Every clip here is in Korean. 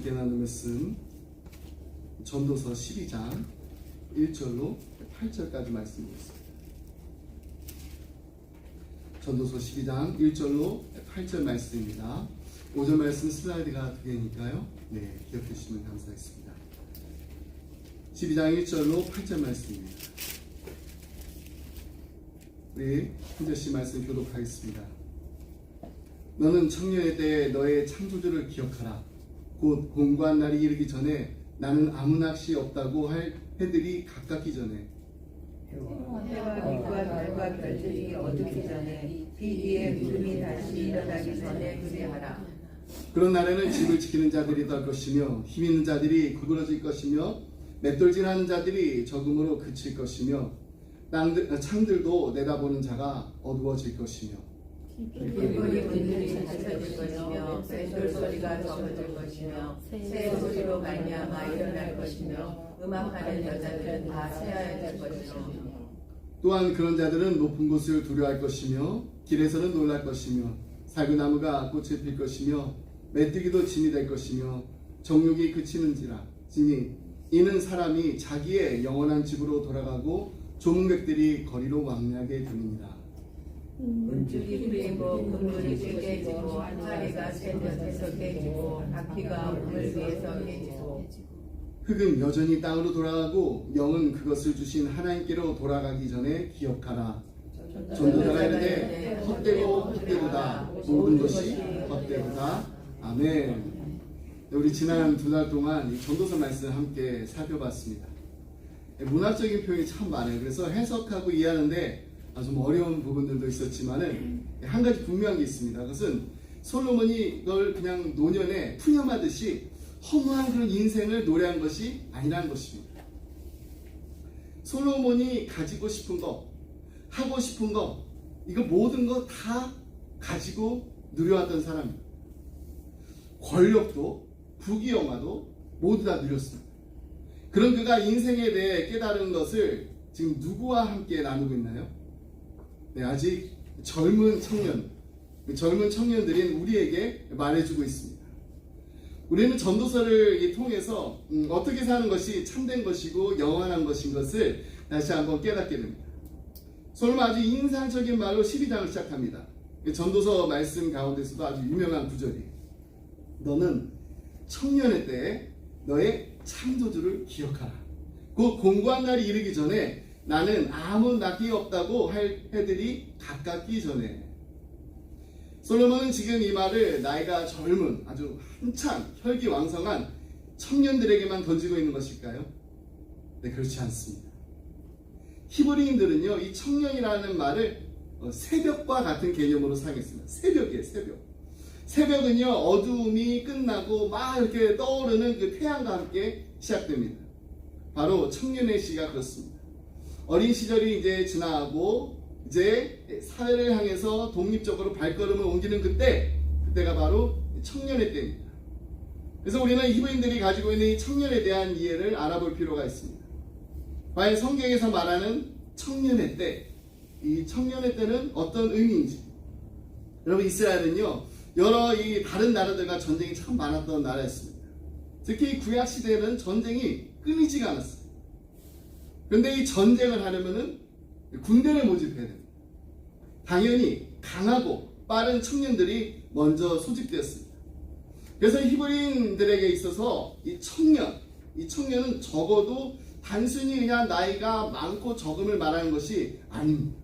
함께 나눌 말씀 전도서 12장 1절로 8절까지 말씀드리겠습니다. 전도서 12장 1절로 8절 말씀입니다. 5절 말씀 슬라이드가 두 개니까요. 기억해 주시면 감사하겠습니다. 12장 1절로 8절 말씀입니다. 우리 한 절씩 말씀 교독하겠습니다. 너는 청년의 때에 너의 창조주를 기억하라. 곧 공고한 날이 이르기 전에 나는 아무 낚시 없다고 할 해들이 가깝기 전에 해와 빛과 달과 별들이 어두기 전에 비 위에 구름이 다시 일어나기 전에 그리하라. 그런 날에는 집을 지키는 자들이 될 것이며 힘 있는 자들이 구부러질 것이며 맷돌질하는 자들이 적음으로 그칠 것이며 창들도 내다보는 자가 어두워질 것이며 길거리 문들이 닫혀질 것이며 맷돌 소리가 적어질 것이며 새 소리로 말미암아 일어날 것이며 음악하는 여자들은 다 새하여질 것이며 또한 그런 자들은 높은 곳을 두려워할 것이며 길에서는 놀랄 것이며 살구나무가 꽃을 필 것이며 메뚜기도 진이 될 것이며 정욕이 그치는지라. 이는 사람이 자기의 영원한 집으로 돌아가고 조문객들이 거리로 왕래하게 되느니라. 은줄이 풀리고 그물이 깨지고 한 마리가 새 곁에서 깨지고 바퀴가 우물 위에서 깨지고 흙은 여전히 땅으로 돌아가고 영은 그것을 주신 하나님께로 돌아가기 전에 기억하라. 전도자가 이르되 헛되고 헛되도다. 모든 것이 헛되도다. 아멘. 우리 지난 두 달 동안 이 전도서 말씀 함께 살펴봤습니다. 문학적인 표현이 참 많아요. 그래서 해석하고 이해하는데 좀 어려운 부분들도 있었지만은 한 가지 분명한 게 있습니다. 그것은 솔로몬이 이걸 그냥 노년에 푸념하듯이 허무한 그런 인생을 노래한 것이 아니라는 것입니다. 솔로몬이 가지고 싶은 거, 하고 싶은 거, 이거 모든 거 다 가지고 누려왔던 사람입니다. 권력도 부귀영화도 모두 다 누렸습니다. 그런 그가 인생에 대해 깨달은 것을 지금 누구와 함께 나누고 있나요? 아직 젊은 청년들인 우리에게 말해주고 있습니다. 우리는 전도서를 통해서 어떻게 사는 것이 참된 것이고 영원한 것인 것을 다시 한번 깨닫게 됩니다. 솔로몬 아주 인상적인 말로 12장을 시작합니다. 전도서 말씀 가운데서도 아주 유명한 구절이 너는 청년의 때에 너의 창조주를 기억하라. 그 공고한 날이 이르기 전에 나는 아무 낙이 없다고 할 해들이 가깝기 전에. 솔로몬은 지금 이 말을 나이가 젊은 아주 한창 혈기왕성한 청년들에게만 던지고 있는 것일까요? 네, 그렇지 않습니다. 히브리인들은요 이 청년이라는 말을 새벽과 같은 개념으로 사용했습니다. 새벽이에요. 새벽은요 어두움이 끝나고 막 이렇게 떠오르는 그 태양과 함께 시작됩니다. 바로 청년의 시가 그렇습니다. 어린 시절이 이제 지나고 이제 사회를 향해서 독립적으로 발걸음을 옮기는 그때가 바로 청년의 때입니다. 그래서 우리는 히브리인들이 가지고 있는 이 청년에 대한 이해를 알아볼 필요가 있습니다. 과연 성경에서 말하는 청년의 때, 이 청년의 때는 어떤 의미인지. 여러분 이스라엘은요 여러 이 다른 나라들과 전쟁이 참 많았던 나라였습니다. 특히 구약 시대에는 전쟁이 끊이지가 않았어요. 그런데 이 전쟁을 하려면은 군대를 모집해야 됩니다. 당연히 강하고 빠른 청년들이 먼저 소집되었습니다. 그래서 히브리인들에게 있어서 이 청년은 적어도 단순히 그냥 나이가 많고 적음을 말하는 것이 아닙니다.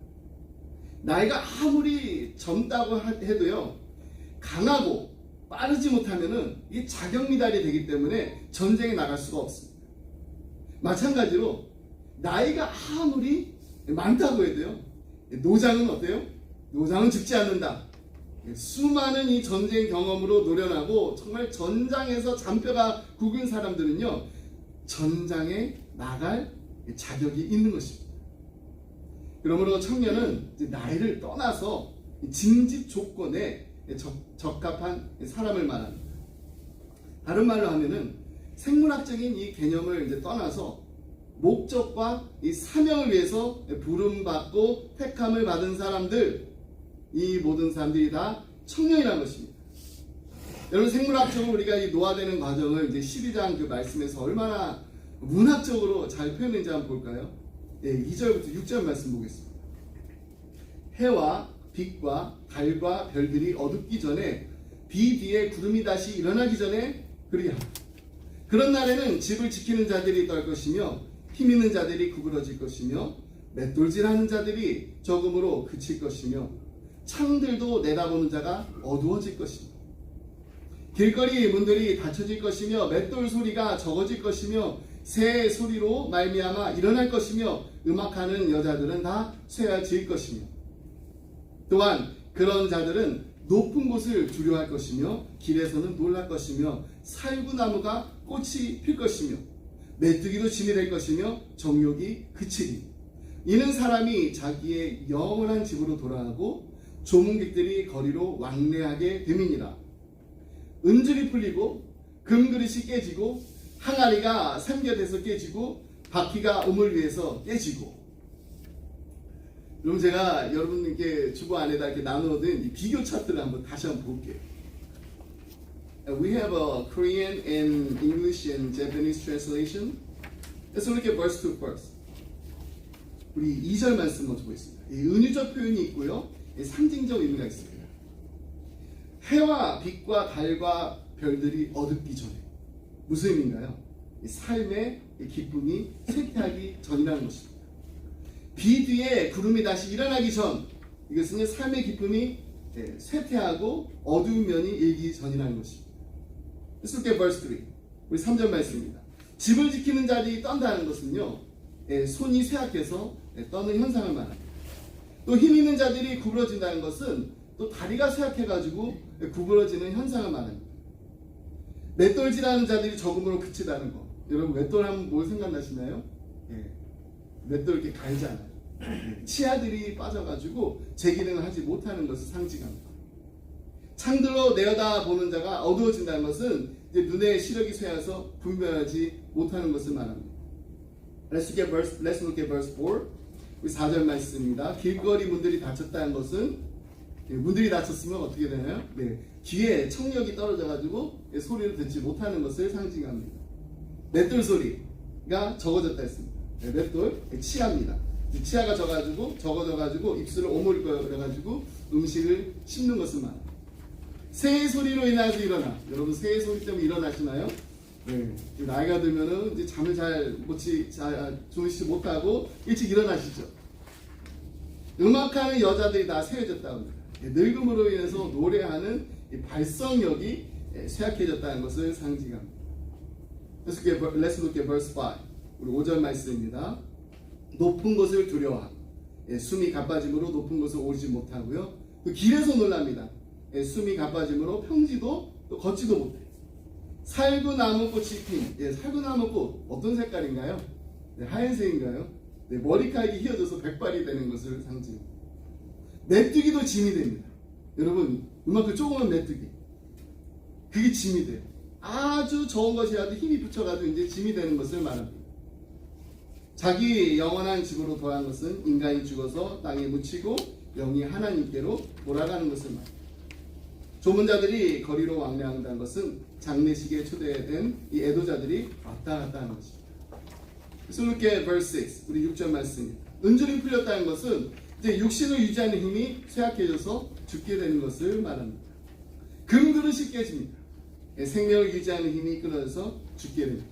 나이가 아무리 젊다고 해도요 강하고 빠르지 못하면은 이 자격미달이 되기 때문에 전쟁에 나갈 수가 없습니다. 마찬가지로 나이가 아무리 많다고 해도요 노장은 어때요? 노장은 죽지 않는다. 수많은 이 전쟁 경험으로 노련하고 정말 전장에서 잔뼈가 굵은 사람들은요 전장에 나갈 자격이 있는 것입니다. 그러므로 청년은 나이를 떠나서 징집 조건에 적합한 사람을 말합니다. 다른 말로 하면은 생물학적인 이 개념을 이제 떠나서 목적과 이 사명을 위해서 부름받고 택함을 받은 사람들, 이 모든 사람들이 다 청년이라는 것입니다. 여러분 생물학적으로 우리가 이 노화되는 과정을 이제 12장 그 말씀에서 얼마나 문학적으로 잘 표현했는지 한번 볼까요? 예, 2절부터 6절 말씀 보겠습니다. 해와 빛과 달과 별들이 어둡기 전에 비 뒤에 구름이 다시 일어나기 전에 그리하라. 그런 날에는 집을 지키는 자들이 떨 것이며 힘 있는 자들이 구부러질 것이며 맷돌질하는 자들이 적음으로 그칠 것이며 창들도 내다보는 자가 어두워질 것이며 길거리 문들이 닫혀질 것이며 맷돌 소리가 적어질 것이며 새 소리로 말미암아 일어날 것이며 음악하는 여자들은 다 쇠야질 것이며 또한 그런 자들은 높은 곳을 두려워할 것이며 길에서는 놀랄 것이며 살구나무가 꽃이 필 것이며 메뚜기도 짐이 될 것이며 정욕이 그치리. 이는 사람이 자기의 영원한 집으로 돌아가고 조문객들이 거리로 왕래하게 됨이니라. 은줄이 풀리고 금그릇이 깨지고 항아리가 삼겨돼서 깨지고 바퀴가 우물 위에서 깨지고. 그럼 제가 여러분께 주보 안에다 이렇게 나누어둔 이 비교 차트를 다시 한번 볼게요. We have a Korean and English and Japanese translation. Let's look at verse 2 first. 우리 2절 말씀 먼저 보겠습니다. 이 은유적 표현이 있고요, 상징적 의미가 있습니다. 해와 빛과 달과 별들이 어둡기 전에. 무슨 의미인가요? 이 삶의 기쁨이 쇠퇴하기 전이라는 것입니다. 비 뒤에 구름이 다시 일어나기 전, 이것은 삶의 기쁨이 쇠퇴하고 어두운 면이 일기 전이라는 것입니다. Let's look at verse 3. 우리 3절 말씀입니다. 집을 지키는 자들이 떤다는 것은요, 손이 쇠약해서 떠는 현상을 말합니다. 또 힘 있는 자들이 구부러진다는 것은 또 다리가 쇠약해가지고 구부러지는 현상을 말합니다. 맷돌질하는 자들이 적음으로 그치다는 거. 여러분 맷돌 하면 뭘 생각나시나요? 맷돌 이렇게 갈잖아요. 치아들이 빠져가지고 제 기능을 하지 못하는 것을 상징합니다. 창들로 내려다보는 자가 어두워진다는 것은 이제 눈의 시력이 쇠해서 분별하지 못하는 것을 말합니다. Let's look at verse 4. 우리 4절 말씀입니다. 길거리 문들이 닫혔다는 것은, 문들이 닫혔으면 어떻게 되나요? 귀에 청력이 떨어져가지고 소리를 듣지 못하는 것을 상징합니다. 맷돌 소리가 적어졌다 했습니다. 맷돌, 치아입니다. 치아가 적어져가지고 입술을 오물거려가지고 음식을 씹는 것을 말합니다. 새의 소리로 인해서 일어나. 여러분 새의 소리 때문에 일어나시나요? 나이가 들면은 이제 잠을 잘 주무시지 못하고 일찍 일어나시죠. 음악하는 여자들이 다 쇠해졌다고 합니다. 늙음으로 인해서 노래하는 이 발성력이 쇠약해졌다는 것을 상징합니다. Let's look at verse 5. 우리 5절 말씀입니다. 높은 곳을 두려워하고 숨이 가빠짐으로 높은 곳을 오르지 못하고요. 또 길에서 놀랍니다. 숨이 가빠짐으로 평지도 또 걷지도 못해. 살구나무 꽃이 핀. 살구나무 꽃 어떤 색깔인가요? 하얀색인가요? 머리카락이 휘어져서 백발이 되는 것을 상징합니다. 메뚜기도 짐이 됩니다. 여러분 이만큼 조그만 메뚜기, 그게 짐이 돼요. 아주 적은 것이라도 힘이 붙여가지고 이제 짐이 되는 것을 말합니다. 자기 영원한 집으로 돌아간 것은 인간이 죽어서 땅에 묻히고 영이 하나님께로 돌아가는 것을 말합니다. 조문자들이 거리로 왕래한다는 것은 장례식에 초대된 이 애도자들이 왔다 갔다 하는 것입니다. So look at verse 6. 우리 6절 말씀입니다. 은줄이 풀렸다는 것은 이제 육신을 유지하는 힘이 쇠약해져서 죽게 되는 것을 말합니다. 금그릇이 깨집니다. 생명을 유지하는 힘이 끊어져서 죽게 됩니다.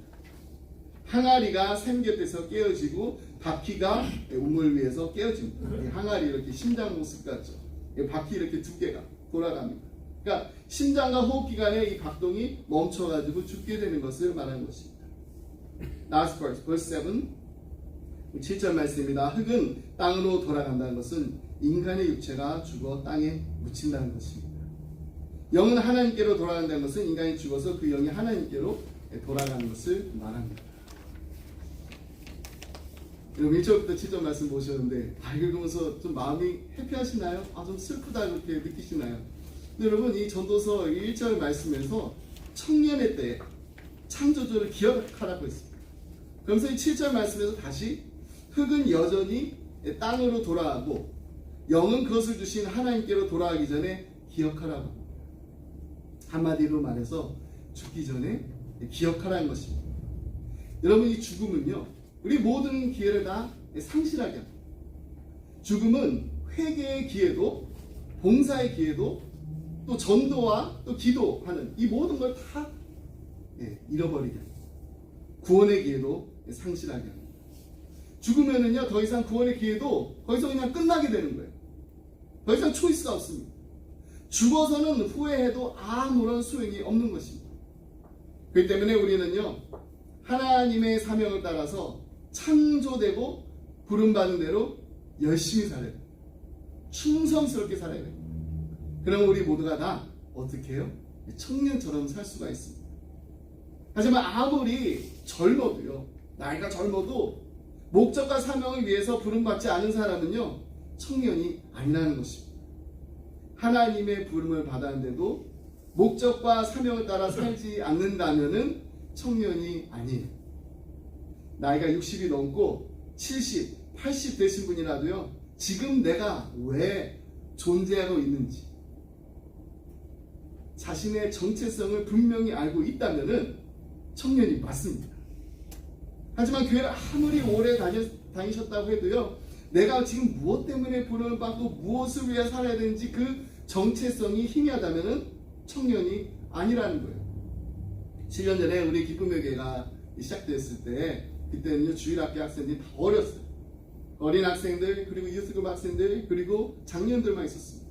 항아리가 샘곁에서 깨어지고 바퀴가 우물 위에서 깨어집니다. 항아리 이렇게 심장 모습 같죠. 바퀴 이렇게 두 개가 돌아갑니다. 그러니까 심장과 호흡기관의 이 박동이 멈춰가지고 죽게 되는 것을 말하는 것입니다. Last verse 7. 7절 말씀입니다. 흙은 땅으로 돌아간다는 것은 인간의 육체가 죽어 땅에 묻힌다는 것입니다. 영은 하나님께로 돌아간다는 것은 인간이 죽어서 그 영이 하나님께로 돌아가는 것을 말합니다. 여러분 1절부터 7절 말씀 보셨는데 읽으면서 좀 마음이 해피하시나요? 좀 슬프다 그렇게 느끼시나요? 근데 여러분 이 전도서 1절 말씀에서 청년의 때 창조주를 기억하라고 했습니다. 그러면서 이 7절 말씀에서 다시 흙은 여전히 땅으로 돌아가고 영은 그것을 주신 하나님께로 돌아가기 전에 기억하라고 합니다. 한마디로 말해서 죽기 전에 기억하라는 것입니다. 여러분, 이 죽음은요, 우리 모든 기회를 다 상실하게 합니다. 죽음은 회개의 기회도, 봉사의 기회도, 또 전도와 또 기도하는 이 모든 걸 다 잃어버리게 합니다. 구원의 기회도 상실하게 합니다. 죽으면은요, 더 이상 구원의 기회도 거기서 그냥 끝나게 되는 거예요. 더 이상 초이스가 없습니다. 죽어서는 후회해도 아무런 소용이 없는 것입니다. 그렇기 때문에 우리는요, 하나님의 사명을 따라서 창조되고 부름받은 대로 열심히 살아야 돼요. 충성스럽게 살아야 돼요. 그러면 우리 모두가 다 어떻게 해요? 청년처럼 살 수가 있습니다. 하지만 아무리 젊어도요, 나이가 젊어도 목적과 사명을 위해서 부름받지 않은 사람은요, 청년이 아니라는 것입니다. 하나님의 부름을 받았는데도 목적과 사명을 따라 살지 않는다면은 청년이 아니에요. 나이가 60이 넘고 70, 80 되신 분이라도요, 지금 내가 왜 존재하고 있는지 자신의 정체성을 분명히 알고 있다면은 청년이 맞습니다. 하지만 교회를 아무리 오래 다니셨다고 해도요, 내가 지금 무엇 때문에 부름을 받고 무엇을 위해 살아야 되는지 그 정체성이 희미하다면은 청년이 아니라는 거예요. 7년 전에 우리 기쁨의 교회가 시작됐을 때, 그때는요, 주일학교 학생들이 다 어렸어요. 어린 학생들, 그리고 유스급 학생들, 그리고 장년들만 있었습니다.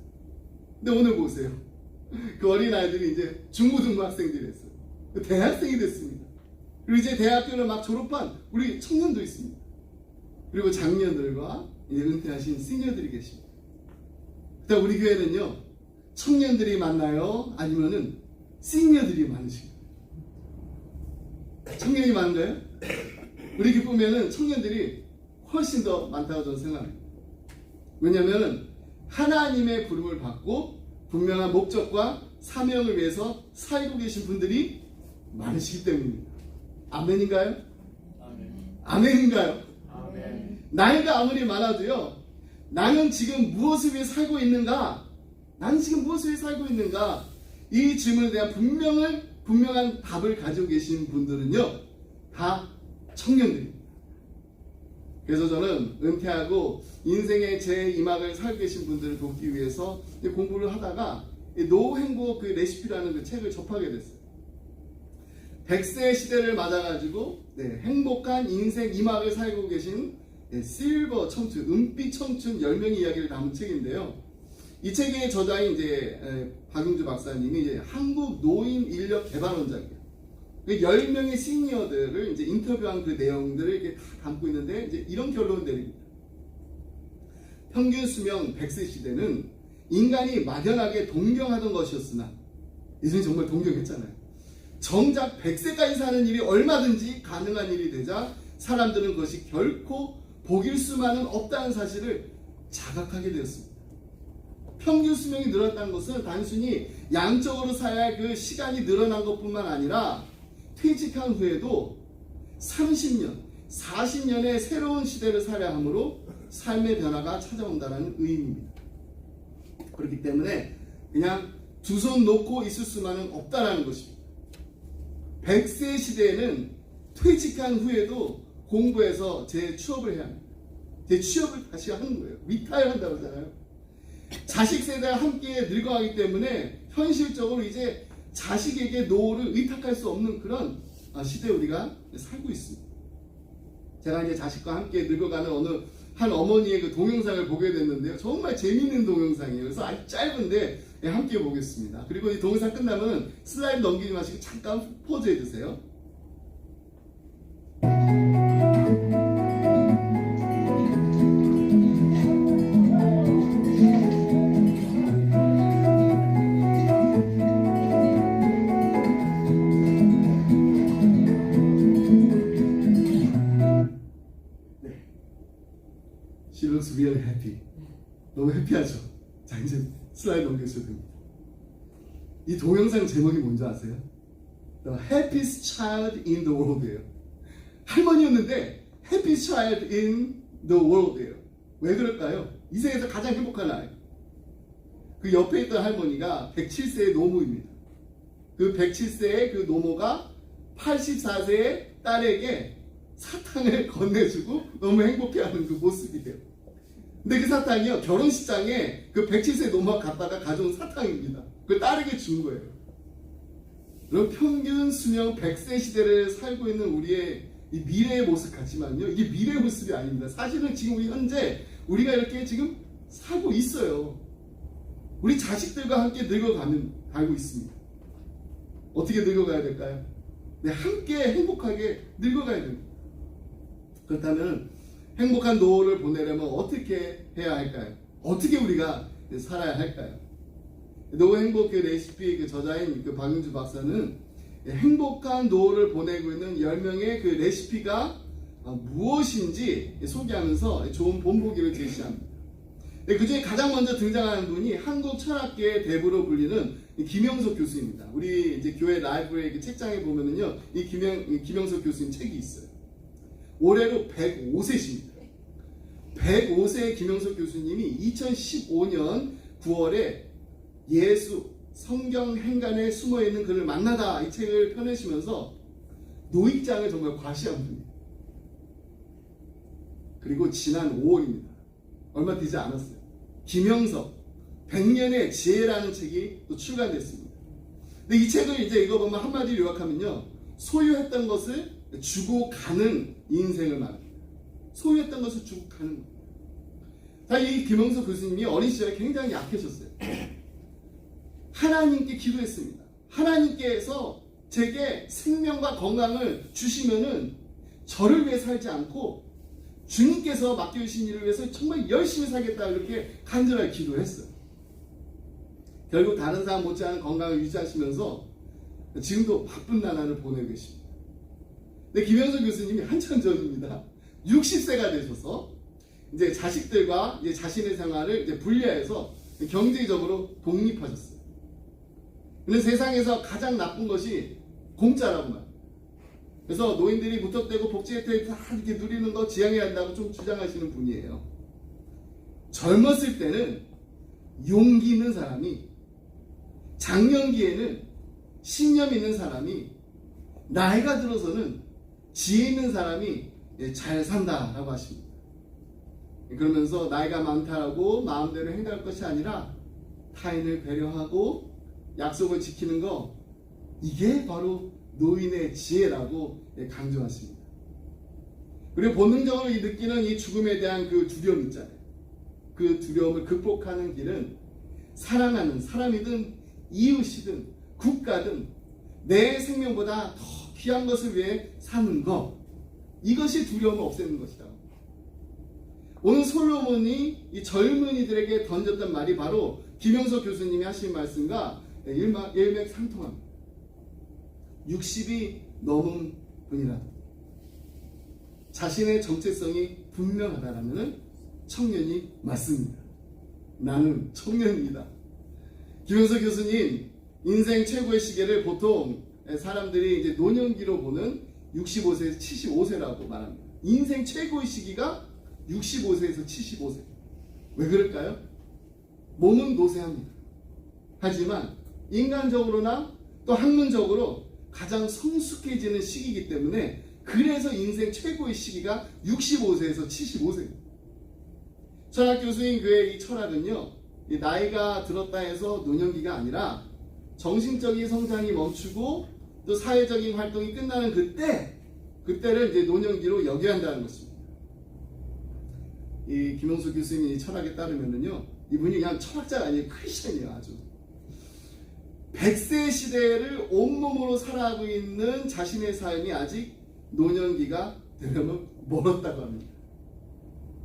근데 오늘 보세요. 그 어린 아이들이 이제 중고등부 학생들이 됐어요. 대학생이 됐습니다. 그리고 이제 대학교를 막 졸업한 우리 청년도 있습니다. 그리고 장년들과 이제 은퇴하신 시니어들이 계십니다. 그다음 우리 교회는요, 청년들이 많나요? 아니면은 시니어들이 많으신가요? 청년이 많은가요? 우리 기쁨에는 청년들이 훨씬 더 많다고 저는 생각합니다. 왜냐하면 하나님의 부름을 받고 분명한 목적과 사명을 위해서 살고 계신 분들이 많으시기 때문입니다. 아멘인가요? 아멘. 아멘인가요? 아멘. 나이가 아무리 많아도요, 나는 지금 무엇을 위해 살고 있는가? 나는 지금 무엇을 위해 살고 있는가? 이 질문에 대한 분명한 답을 가지고 계신 분들은요, 다 청년들입니다. 그래서 저는 은퇴하고 인생의 제2막을 살고 계신 분들을 돕기 위해서 공부를 하다가 노행복 그 레시피라는 그 책을 접하게 됐어요. 100세 시대를 맞아가지고 행복한 인생 2막을 살고 계신 실버 청춘, 은빛 청춘 10명의 이야기를 담은 책인데요. 이 책의 저자인 이제 박용주 박사님이 이제 한국 노인 인력 개발원장이에요. 10명의 시니어들을 이제 인터뷰한 그 내용들을 이렇게 다 담고 있는데, 이제 이런 결론을 내립니다. 평균 수명 100세 시대는 인간이 막연하게 동경하던 것이었으나, 예전에 정말 동경했잖아요. 정작 100세까지 사는 일이 얼마든지 가능한 일이 되자 사람들은 그것이 결코 복일 수만은 없다는 사실을 자각하게 되었습니다. 평균 수명이 늘었다는 것은 단순히 양적으로 살아야 할 그 시간이 늘어난 것뿐만 아니라 퇴직한 후에도 30년, 40년의 새로운 시대를 살아야 하므로 삶의 변화가 찾아온다는 의미입니다. 그렇기 때문에 그냥 두 손 놓고 있을 수만은 없다는 것입니다. 100세 시대에는 퇴직한 후에도 공부해서 재취업을 해야 합니다. 재취업을 다시 하는 거예요. 리타이어 한다고 하잖아요. 자식 세대와 함께 늙어가기 때문에 현실적으로 이제 자식에게 노후를 의탁할 수 없는 그런 시대에 우리가 살고 있습니다. 제가 이제 자식과 함께 늙어가는 어느 한 어머니의 그 동영상을 보게 됐는데요. 정말 재미있는 동영상이에요. 그래서 아주 짧은데 함께 보겠습니다. 그리고 이 동영상 끝나면 슬라이드 넘기지 마시고 잠깐 포즈 해주세요. She looks really happy. 너무 해피하죠? 자, 이제 슬라이드 넘겨주셔도 됩니다. 이 동영상 제목이 뭔지 아세요? The happiest child in the world예요. 할머니였는데 happiest child in the world예요. 왜 그럴까요? 이 세계에서 가장 행복한 아이. 그 옆에 있던 할머니가 107세의 노모입니다. 그 107세의 그 노모가 84세의 딸에게 사탕을 건네주고 너무 행복해하는 그 모습이에요. 근데 그 사탕이요, 결혼식장에 그 107세 노모가 갔다가 가져온 사탕입니다. 그 딸에게 준 거예요. 그럼 평균 수명 100세 시대를 살고 있는 우리의 이 미래의 모습 같지만요, 이게 미래의 모습이 아닙니다. 사실은 지금 우리 현재 우리가 이렇게 지금 살고 있어요. 우리 자식들과 함께 늙어가고 있습니다. 어떻게 늙어가야 될까요? 네, 함께 행복하게 늙어가야 됩니다. 그렇다면 행복한 노후를 보내려면 어떻게 해야 할까요? 어떻게 우리가 살아야 할까요? 노후 행복 그 레시피 그 저자인 그 박윤주 박사는 행복한 노후를 보내고 있는 10명의 그 레시피가 무엇인지 소개하면서 좋은 본보기를 제시합니다. 그 중에 가장 먼저 등장하는 분이 한국 철학계의 대부로 불리는 김영석 교수입니다. 우리 이제 교회 라이브러리 그 책장에 보면은요, 이 김영석 교수님 책이 있어요. 올해로 105세십니다. 105세의 김영석 교수님이 2015년 9월에 예수 성경 행간에 숨어있는 그를 만나다 이 책을 펴내시면서 노익장을 정말 과시한 분이에요. 그리고 지난 5월입니다. 얼마 되지 않았어요. 김영석 100년의 지혜라는 책이 또 출간됐습니다. 근데 이 책을 이제 읽어보면 한마디로 요약하면요, 소유했던 것을 주고 가는 인생을 말합니다. 소유했던 것을 주고 가는 것. 이 김영석 교수님이 어린 시절에 굉장히 약해졌어요. 하나님께 기도했습니다. 하나님께서 제게 생명과 건강을 주시면은 저를 위해 살지 않고 주님께서 맡겨주신 일을 위해서 정말 열심히 살겠다, 이렇게 간절하게 기도했어요. 결국 다른 사람 못지않은 건강을 유지하시면서 지금도 바쁜 나날을 보내고 계십니다. 근데 김영석 교수님이 한참 전입니다. 60세가 되셔서 이제 자식들과 이제 자신의 생활을 이제 분리해서 경제적으로 독립하셨어요. 근데 세상에서 가장 나쁜 것이 공짜라고 말합니다. 그래서 노인들이 무턱대고 복지 혜택 다 이렇게 누리는 거 지향해야 한다고 좀 주장하시는 분이에요. 젊었을 때는 용기 있는 사람이, 장년기에는 신념 있는 사람이, 나이가 들어서는 지혜 있는 사람이 잘 산다라고 하십니다. 그러면서 나이가 많다라고 마음대로 행동할 것이 아니라 타인을 배려하고 약속을 지키는 거, 이게 바로 노인의 지혜라고 강조하십니다. 그리고 본능적으로 느끼는 이 죽음에 대한 그 두려움 있잖아요. 그 두려움을 극복하는 길은 사랑하는 사람이든 이웃이든 국가든 내 생명보다 더 귀한 것을 위해 사는 것, 이것이 두려움을 없애는 것이다. 오늘 솔로몬이 이 젊은이들에게 던졌던 말이 바로 김영석 교수님이 하신 말씀과 일맥상통합니다. 60이 넘은 분이라 자신의 정체성이 분명하다라는 청년이 맞습니다. 나는 청년입니다. 김영석 교수님 인생 최고의 시기를 보통 사람들이 이제 노년기로 보는 65세에서 75세라고 말합니다. 인생 최고의 시기가 65세에서 75세. 왜 그럴까요? 몸은 노쇠합니다. 하지만 인간적으로나 또 학문적으로 가장 성숙해지는 시기이기 때문에, 그래서 인생 최고의 시기가 65세에서 75세입니다. 철학 교수인 그의 이 철학은요, 이 나이가 들었다 해서 노년기가 아니라 정신적인 성장이 멈추고 또 사회적인 활동이 끝나는 그때를 이제 노년기로 여겨야 한다는 것입니다. 이 김영수 교수님이 철학에 따르면은요, 이분이 그냥 철학자가 아니에요. 크리스천이에요. 아주 100세 시대를 온몸으로 살아가고 있는 자신의 삶이 아직 노년기가 되려면 멀었다고 합니다.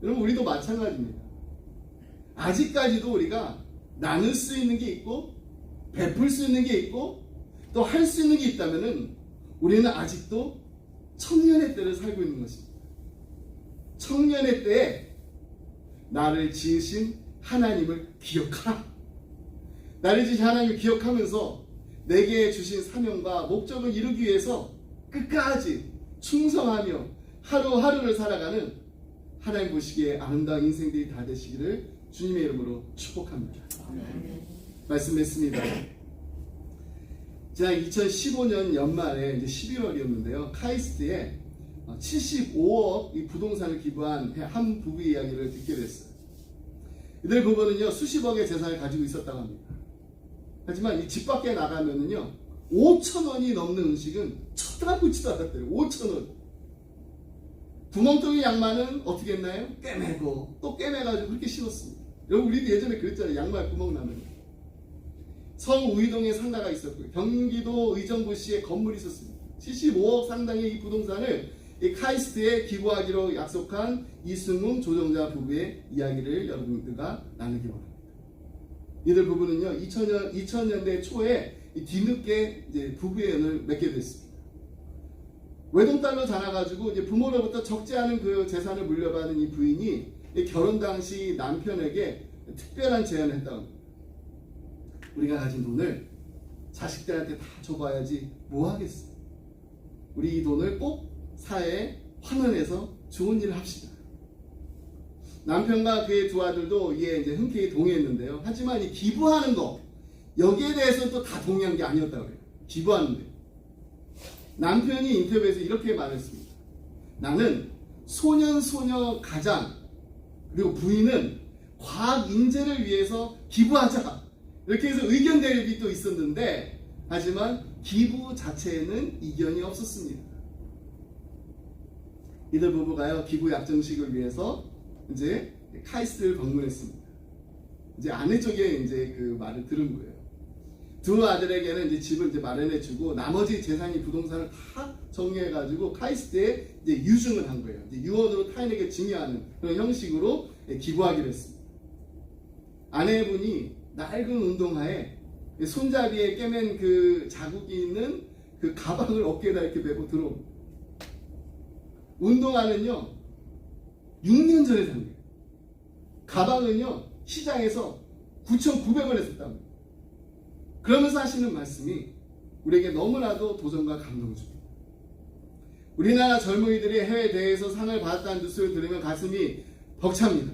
여러분, 우리도 마찬가지입니다. 아직까지도 우리가 나눌 수 있는 게 있고 베풀 수 있는 게 있고 또 할 수 있는 게 있다면은 우리는 아직도 청년의 때를 살고 있는 것입니다. 청년의 때에 나를 지으신 하나님을 기억하라. 나를 지으신 하나님을 기억하면서 내게 주신 사명과 목적을 이루기 위해서 끝까지 충성하며 하루하루를 살아가는 하나님 보시기에 아름다운 인생들이 다 되시기를 주님의 이름으로 축복합니다. 말씀 맺습니다. 지난 2015년 연말에 이제 11월이었는데요. 카이스트에 75억 이 부동산을 기부한 한 부부의 이야기를 듣게 됐어요. 이들 부부는요, 수십억의 재산을 가지고 있었다고 합니다. 하지만 이 집 밖에 나가면은요, 5,000원이 넘는 음식은 쳐다보지도 않았대요. 5,000원. 구멍통이 양말은 어떻게 했나요? 꿰매고 또 꿰매가지고 그렇게 신었습니다. 여러분, 우리도 예전에 그랬잖아요. 양말 구멍 나면. 서울우이동에 상가가 있었고요. 경기도 의정부시에 건물이 있었습니다. 75억 상당의 이 부동산을 이 카이스트에 기부하기로 약속한 이승웅 조정자 부부의 이야기를 여러분들과 나누기 원합니다. 이들 부부는요, 2000년대 초에 뒤늦게 이제 부부의 연을 맺게 됐습니다. 외동딸로 자라가지고 이제 부모로부터 적지 않은 그 재산을 물려받은 이 부인이 결혼 당시 남편에게 특별한 제안을 했다고 합니다. 우리가 가진 돈을 자식들한테 다 줘봐야지 뭐 하겠어. 우리 이 돈을 꼭 사회에 환원해서 좋은 일을 합시다. 남편과 그의 두 아들도 이에 이제 흔쾌히 동의했는데요. 하지만 이 기부하는 거, 여기에 대해서는 또 다 동의한 게 아니었다고 해요. 기부하는데. 남편이 인터뷰에서 이렇게 말했습니다. 나는 소년소녀 가장, 그리고 부인은 과학 인재를 위해서 기부하자. 이렇게 해서 의견 대립이 또 있었는데, 하지만 기부 자체에는 이견이 없었습니다. 이들 부부가요, 기부 약정식을 위해서 이제 카이스트를 방문했습니다. 이제 아내 쪽에 이제 그 말을 들은 거예요. 두 아들에게는 이제 집을 이제 마련해주고 나머지 재산이 부동산을 다 정리해가지고 카이스트에 이제 유증을 한 거예요. 이제 유언으로 타인에게 증여하는 그런 형식으로 기부하기로 했습니다. 아내분이 낡은 운동화에 손잡이에 꿰맨 그 자국이 있는 그 가방을 어깨에다 이렇게 메고 들어옵니다. 운동화는요, 6년 전에 산 거예요. 가방은요, 시장에서 9,900원에 샀답니다. 그러면서 하시는 말씀이 우리에게 너무나도 도전과 감동을 줍니다. 우리나라 젊은이들이 해외 대회에서 상을 받았다는 뉴스를 들으면 가슴이 벅찹니다.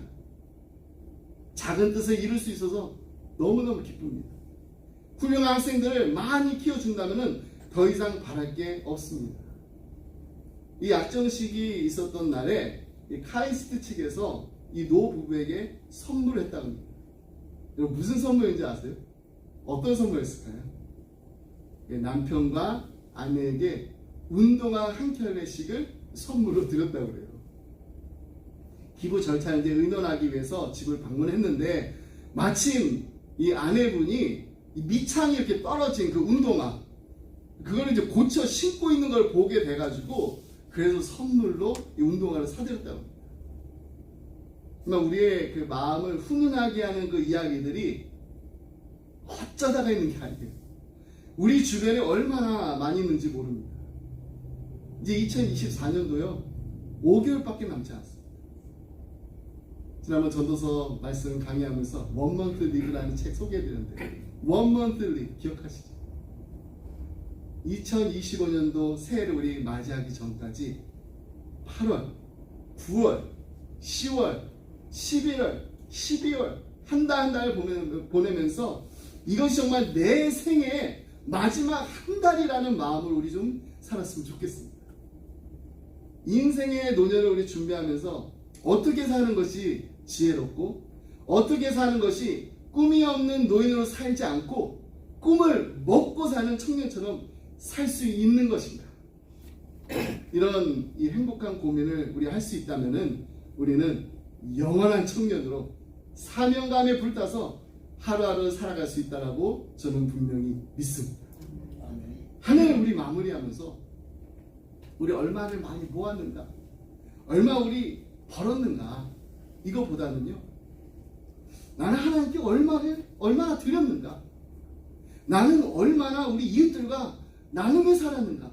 작은 뜻을 이룰 수 있어서 너무너무 기쁩니다. 훌륭한 학생들을 많이 키워준다면 더 이상 바랄 게 없습니다. 이 약정식이 있었던 날에 이 카이스트 측에서 이 노 부부에게 선물을 했다고 합니다. 여러분, 무슨 선물인지 아세요? 어떤 선물이었을까요? 남편과 아내에게 운동화 한 켤레씩을 선물로 드렸다고 그래요. 기부 절차를 이제 의논하기 위해서 집을 방문했는데 마침 이 아내분이 이 밑창이 이렇게 떨어진 그 운동화, 그걸 이제 고쳐 신고 있는 걸 보게 돼가지고 그래서 선물로 이 운동화를 사드렸다고 합니다. 정말 우리의 그 마음을 훈훈하게 하는 그 이야기들이 어쩌다가 있는 게 아니에요. 우리 주변에 얼마나 많이 있는지 모릅니다. 이제 2024년도요 5개월밖에 남지 않았습니다. 지난번 전도서 말씀 강의하면서 원먼트 리브라는 책 소개해드렸는데 원먼트 리브 기억하시죠? 2025년도 새해를 우리 맞이하기 전까지 8월, 9월, 10월, 11월, 12월 한 달 한 달 보내면서 이것이 정말 내 생애의 마지막 한 달이라는 마음을 우리 좀 살았으면 좋겠습니다. 인생의 노년을 우리 준비하면서 어떻게 사는 것이 지혜롭고 어떻게 사는 것이 꿈이 없는 노인으로 살지 않고 꿈을 먹고 사는 청년처럼 살 수 있는 것인가. 이런 이 행복한 고민을 우리 할 수 있다면은 우리는 영원한 청년으로 사명감에 불타서 하루하루 살아갈 수 있다라고 저는 분명히 믿습니다. 한 해를 우리 마무리하면서 우리 얼마를 많이 모았는가, 얼마 우리 벌었는가, 이거보다는요 나는 하나님께 얼마나 드렸는가, 나는 얼마나 우리 이웃들과 나눔에 살았는가,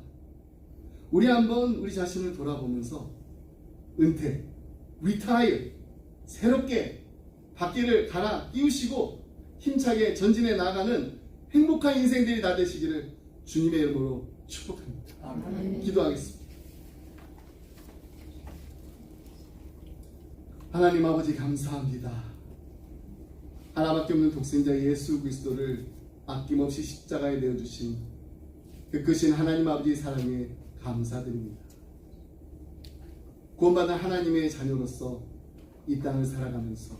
우리 한번 우리 자신을 돌아보면서 은퇴, 리타이어, 새롭게 바퀴를 갈아 끼우시고 힘차게 전진해 나가는 행복한 인생들이 다 되시기를 주님의 이름으로 축복합니다. 아멘. 기도하겠습니다. 하나님 아버지 감사합니다. 하나밖에 없는 독생자 예수 그리스도를 아낌없이 십자가에 내어주신 그 크신 하나님 아버지의 사랑에 감사드립니다. 구원받은 하나님의 자녀로서 이 땅을 살아가면서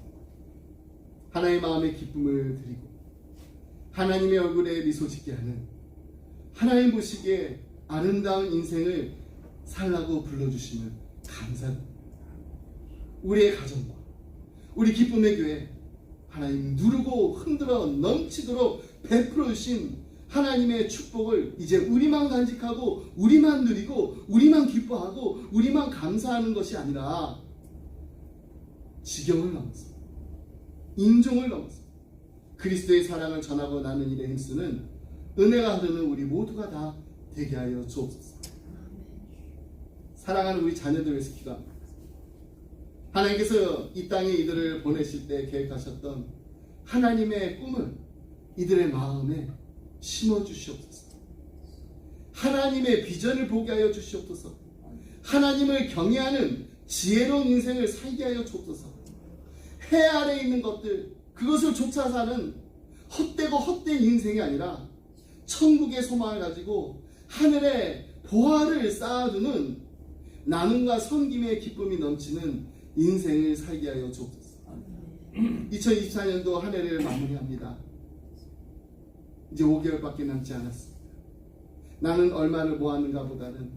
하나님의 마음에 기쁨을 드리고 하나님의 얼굴에 미소 짓게 하는 하나님 보시기에 아름다운 인생을 살라고 불러주시면 감사드립니다. 우리의 가정과 우리 기쁨의 교회 하나님 누르고 흔들어 넘치도록 베풀어 주신 하나님의 축복을 이제 우리만 간직하고 우리만 누리고 우리만 기뻐하고 우리만 감사하는 것이 아니라 지경을 넘어서 인종을 넘어서 그리스도의 사랑을 전하고 나는 일에 힘쓰는 은혜가 흐르는 우리 모두가 다 되게 하여 주옵소서. 사랑하는 우리 자녀들을 위해서 기도합니다. 하나님께서 이 땅에 이들을 보내실 때 계획하셨던 하나님의 꿈을 이들의 마음에 심어 주시옵소서. 하나님의 비전을 보게 하여 주시옵소서. 하나님을 경외하는 지혜로운 인생을 살게 하여 주옵소서. 해 아래 있는 것들 그것을 쫓아 사는 헛되고 헛된 인생이 아니라 천국의 소망을 가지고 하늘에 보화를 쌓아두는 나눔과 섬김의 기쁨이 넘치는 인생을 살게 하여 주옵소서. 2024년도 한 해를 마무리합니다. 이제 5개월밖에 남지 않았습니다. 나는 얼마를 모았는가 보다는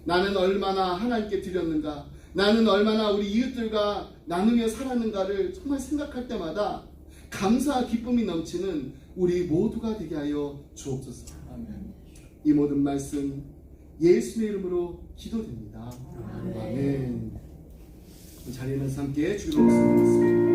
나는 얼마나 하나님께 드렸는가, 나는 얼마나 우리 이웃들과 나누며 살았는가를 정말 생각할 때마다 감사와 기쁨이 넘치는 우리 모두가 되게 하여 주옵소서. 아멘. 이 모든 말씀 예수의 이름으로 기도드립니다. 아멘. 아멘. 자리에는 함께 주기로 말씀드리겠습니다.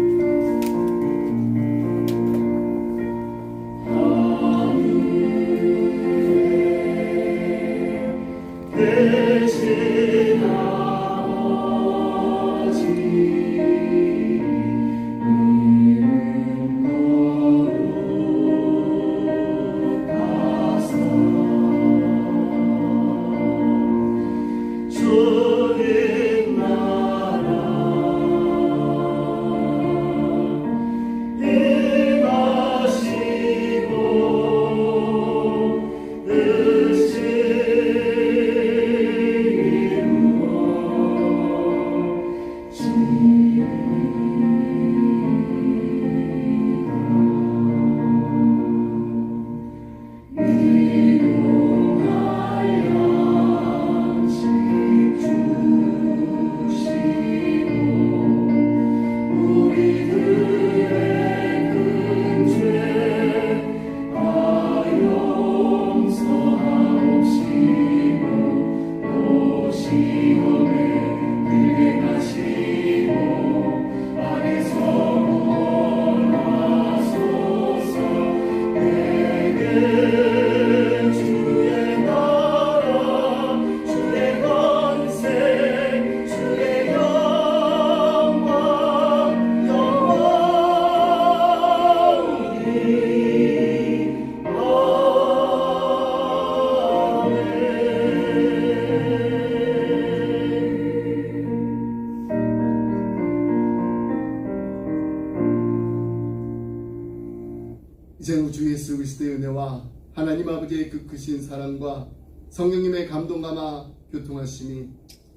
이제는 주 예수 그리스도의 은혜와 하나님 아버지의 그 크신 사랑과 성령님의 감동감화 교통하심이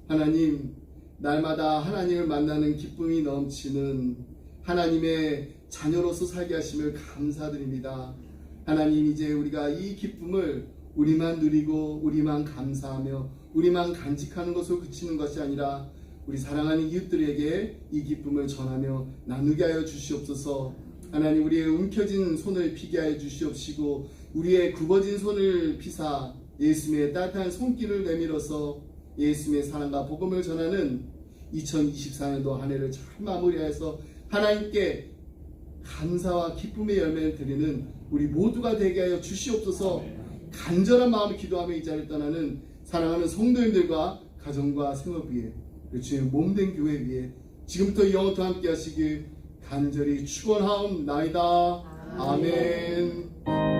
하나님 날마다 하나님을 만나는 기쁨이 넘치는 하나님의 자녀로서 살게 하심을 감사드립니다. 하나님 이제 우리가 이 기쁨을 우리만 누리고 우리만 감사하며 우리만 간직하는 것으로 그치는 것이 아니라 우리 사랑하는 이웃들에게 이 기쁨을 전하며 나누게 하여 주시옵소서. 하나님 우리의 움켜진 손을 피게 하여 주시옵시고 우리의 굽어진 손을 피사 예수님의 따뜻한 손길을 내밀어서 예수님의 사랑과 복음을 전하는 2024년도 한 해를 잘 마무리해서 하나님께 감사와 기쁨의 열매를 드리는 우리 모두가 되게 하여 주시옵소서. 간절한 마음을 기도하며 이 자리를 떠나는 사랑하는 성도님들과 가정과 생업 위에 주의 몸된 교회 위에 지금부터 영원토 함께 하시길 간절히 축원하옵나이다. 아멘.